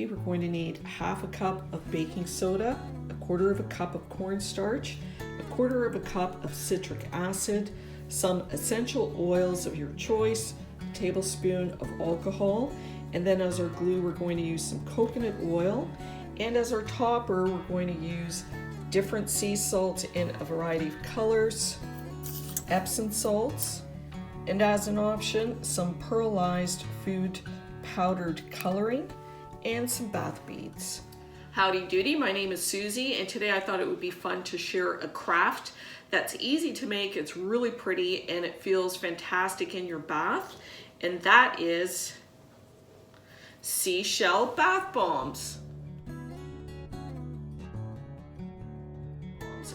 recipe, we're going to need half a cup of baking soda, a quarter of a cup of cornstarch, a quarter of a cup of citric acid, some essential oils of your choice, a tablespoon of alcohol, and then as our glue we're going to use some coconut oil, and as our topper we're going to use different sea salts in a variety of colors, Epsom salts, and as an option some pearlized food powdered coloring and some bath beads. Howdy doody, my name is Susie, and today I thought it would be fun to share a craft that's easy to make, it's really pretty, and it feels fantastic in your bath, and that is seashell bath bombs.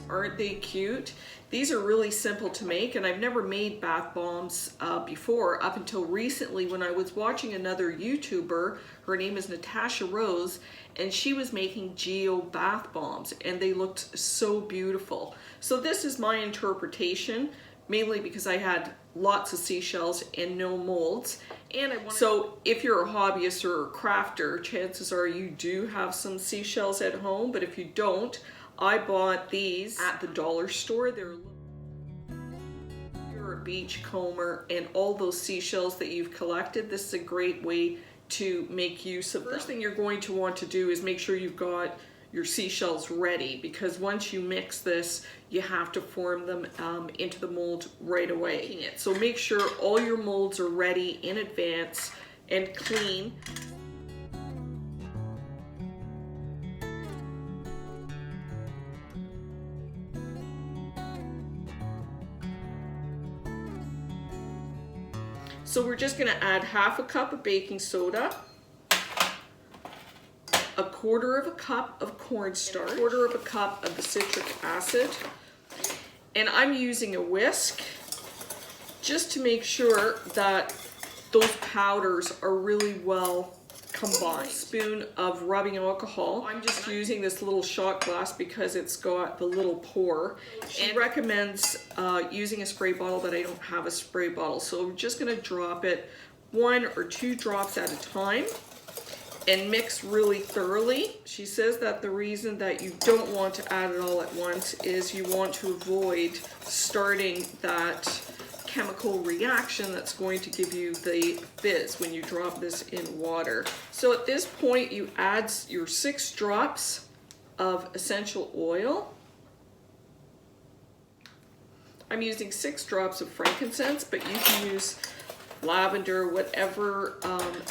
Aren't they cute? These are really simple to make, and I've never made bath bombs before up until recently when I was watching another YouTuber. Her name is Natasha Rose, and she was making geo bath bombs, and they looked so beautiful. So this is my interpretation, mainly because I had lots of seashells and no molds. So if you're a hobbyist or a crafter, chances are you do have some seashells at home, but if you don't, I bought these at the dollar store. They're a beach comber and all those seashells that you've collected. This is a great way to make use of them. First thing you're going to want to do is make sure you've got your seashells ready, because once you mix this, you have to form them into the mold right away. So make sure all your molds are ready in advance and clean. So we're just going to add half a cup of baking soda, a quarter of a cup of cornstarch, a quarter of a cup of the citric acid, and I'm using a whisk just to make sure that those powders are really well combined. A spoon of rubbing alcohol. I'm just using this little shot glass because it's got the little pour. She recommends using a spray bottle, but I don't have a spray bottle, so we're just going to drop it 1 or 2 drops at a time and mix really thoroughly. She says that the reason that you don't want to add it all at once is you want to avoid starting that chemical reaction that's going to give you the fizz when you drop this in water. So at this point you add your 6 drops of essential oil. I'm using 6 drops of frankincense, but you can use lavender, whatever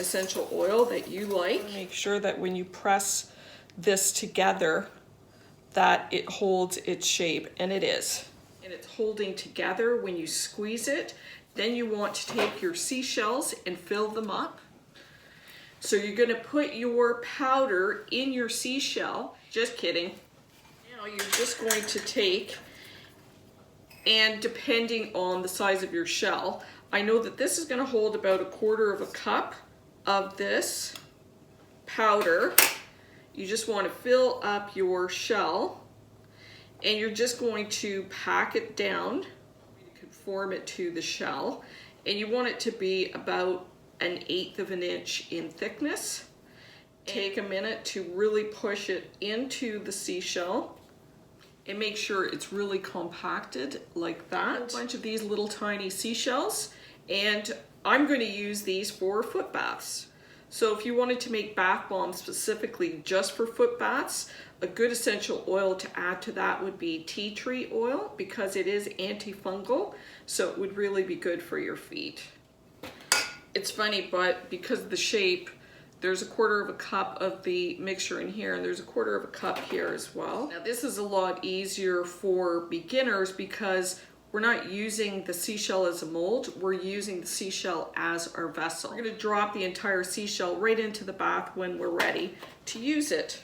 essential oil that you like. Make sure that when you press this together that it holds its shape, and it is. And it's holding together when you squeeze it. Then you want to take your seashells and fill them up. So you're going to put your powder in your seashell. Just kidding. Now you're just going to take, and depending on the size of your shell, I know that this is going to hold about a quarter of a cup of this powder. You just want to fill up your shell, and you're just going to pack it down. You conform it to the shell, and you want it to be about 1/8 of an inch in thickness. Take a minute to really push it into the seashell and make sure it's really compacted like that. A bunch of these little tiny seashells, and I'm going to use these for foot baths. So if you wanted to make bath bombs specifically just for foot baths, a good essential oil to add to that would be tea tree oil, because it is antifungal, so it would really be good for your feet. It's funny, but because of the shape, there's a quarter of a cup of the mixture in here, and there's a quarter of a cup here as well. Now this is a lot easier for beginners because we're not using the seashell as a mold, we're using the seashell as our vessel. We're going to drop the entire seashell right into the bath when we're ready to use it.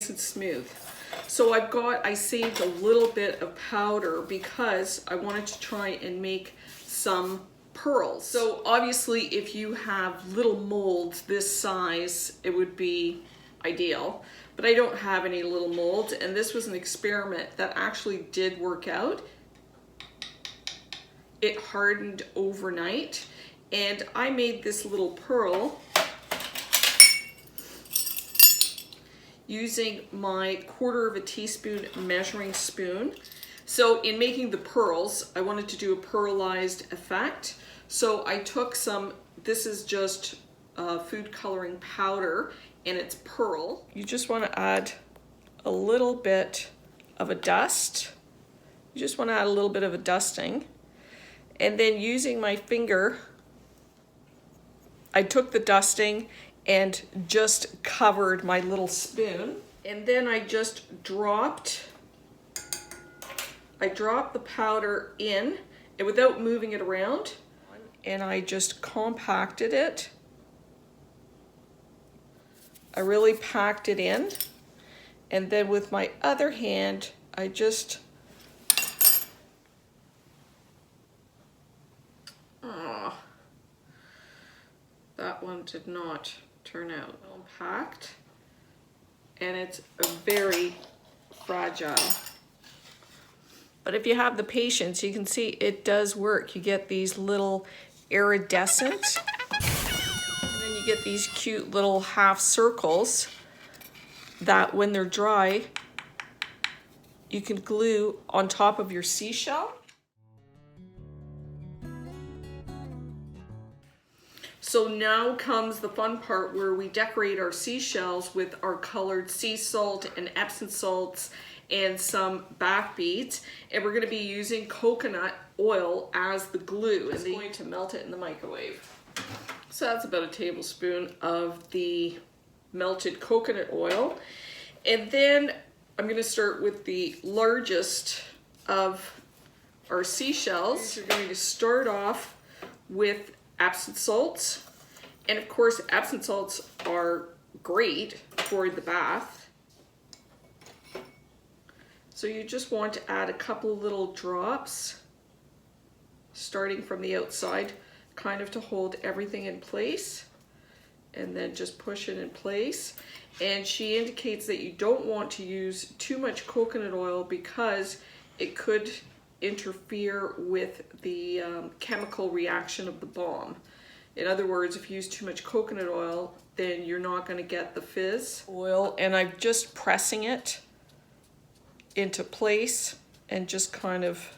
Nice and smooth. So I saved a little bit of powder because I wanted to try and make some pearls. So obviously if you have little molds this size, it would be ideal, but I don't have any little molds, and this was an experiment that actually did work out. It hardened overnight, And I made this little pearl using my 1/4 teaspoon measuring spoon. So in making the pearls, I wanted to do a pearlized effect. So I took some, this is just food coloring powder, and it's pearl. You just want to add a little bit of a dust. You just want to add a little bit of a dusting. And then using my finger, I took the dusting and just covered my little spoon. And then I just dropped the powder in, and without moving it around, and I just compacted it. I really packed it in, and then with my other hand, I just that one did not turn out compact, and it's very fragile. But if you have the patience, you can see it does work. You get these little iridescent, and then you get these cute little half circles that when they're dry, you can glue on top of your seashell. So now comes the fun part where we decorate our seashells with our colored sea salt and Epsom salts and some bath beads, and we're going to be using coconut oil as the glue, and I'm going to melt it in the microwave. So that's about a tablespoon of the melted coconut oil, and then I'm going to start with the largest of our seashells. You're going to start off with Epsom salts, and of course Epsom salts are great for the bath. So you just want to add a couple little drops, starting from the outside, kind of to hold everything in place, and then just push it in place. And she indicates that you don't want to use too much coconut oil because it could interfere with the chemical reaction of the balm. In other words, if you use too much coconut oil, then you're not going to get the fizz oil. And I'm just pressing it into place and just kind of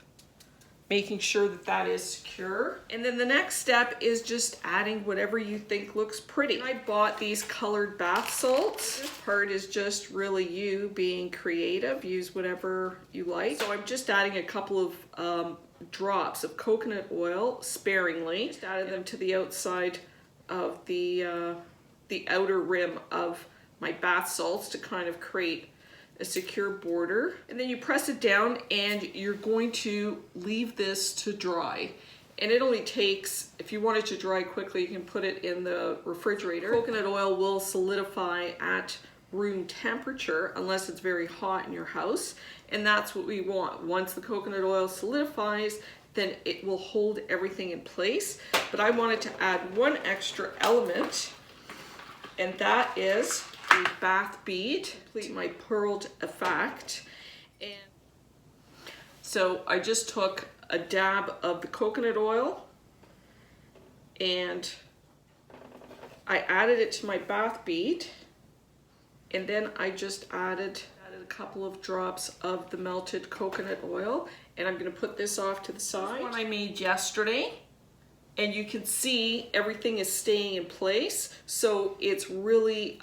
making sure that that is secure. And then the next step is just adding whatever you think looks pretty. I bought these colored bath salts. This part is just really you being creative. Use whatever you like. So I'm just adding a couple of drops of coconut oil sparingly. Just added them to the outside of the outer rim of my bath salts to kind of create a secure border. And then you press it down, and you're going to leave this to dry. And it only takes, if you want it to dry quickly, you can put it in the refrigerator. Coconut oil will solidify at room temperature unless it's very hot in your house, and that's what we want. Once the coconut oil solidifies, then it will hold everything in place. But I wanted to add one extra element, and that is a bath bead to complete my pearled effect. And so I just took a dab of the coconut oil and I added it to my bath bead, and then I just added a couple of drops of the melted coconut oil, and I'm going to put this off to the side. This is one I made yesterday, and you can see everything is staying in place, so it's really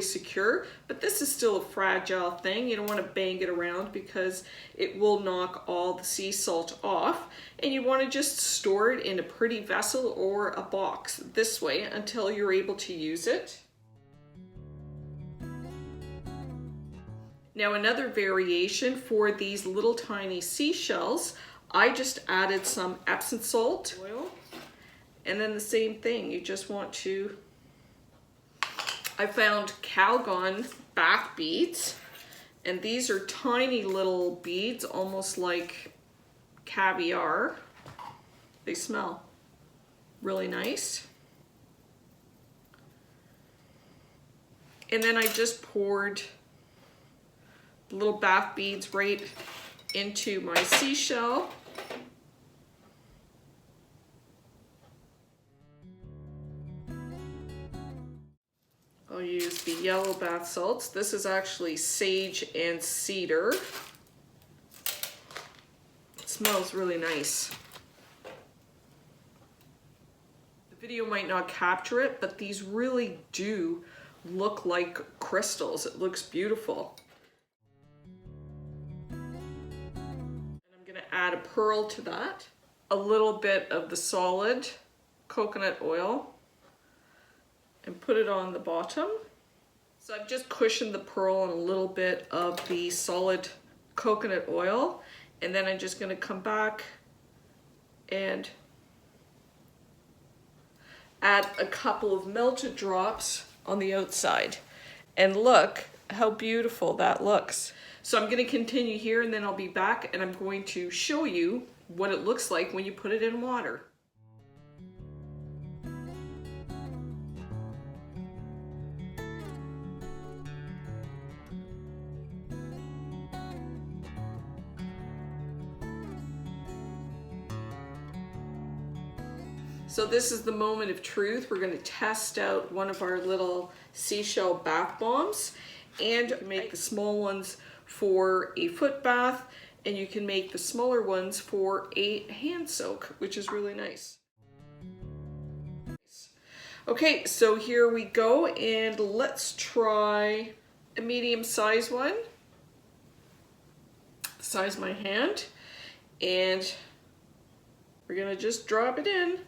secure. But this is still a fragile thing. You don't want to bang it around because it will knock all the sea salt off, and you want to just store it in a pretty vessel or a box this way until you're able to use it. Now, another variation for these little tiny seashells, I just added some Epsom salt oil, and then the same thing, you just want to, I found Calgon bath beads, and these are tiny little beads, almost like caviar. They smell really nice. And then I just poured the little bath beads right into my seashell. yellow bath salts. This is actually sage and cedar. It smells really nice. The video might not capture it, but these really do look like crystals. It looks beautiful. Add a pearl to that, a little bit of the solid coconut oil, and put it on the bottom. So I've just cushioned the pearl and a little bit of the solid coconut oil, and then I'm just going to come back and add a couple of melted drops on the outside. And look how beautiful that looks. So I'm going to continue here and then I'll be back and I'm going to show you what it looks like when you put it in water. So this is the moment of truth. We're going to test out one of our little seashell bath bombs, and make the small ones for a foot bath, and you can make the smaller ones for a hand soak, which is really nice. Okay, so here we go, and let's try a medium-sized one. Size my hand, and we're gonna just drop it in.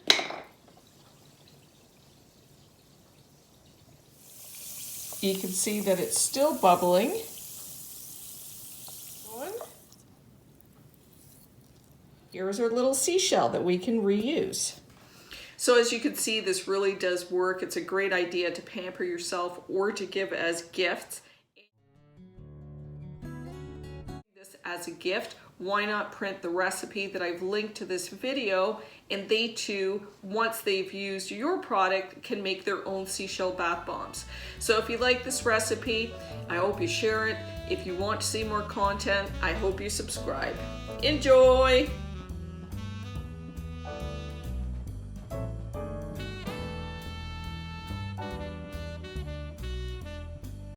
You can see that it's still bubbling. Here's our little seashell that we can reuse. So as you can see, this really does work. It's a great idea to pamper yourself or to give as gifts. This as a gift, why not print the recipe that I've linked to this video, and they too, once they've used your product, can make their own seashell bath bombs. So if you like this recipe, I hope you share it. If you want to see more content, I hope you subscribe. Enjoy!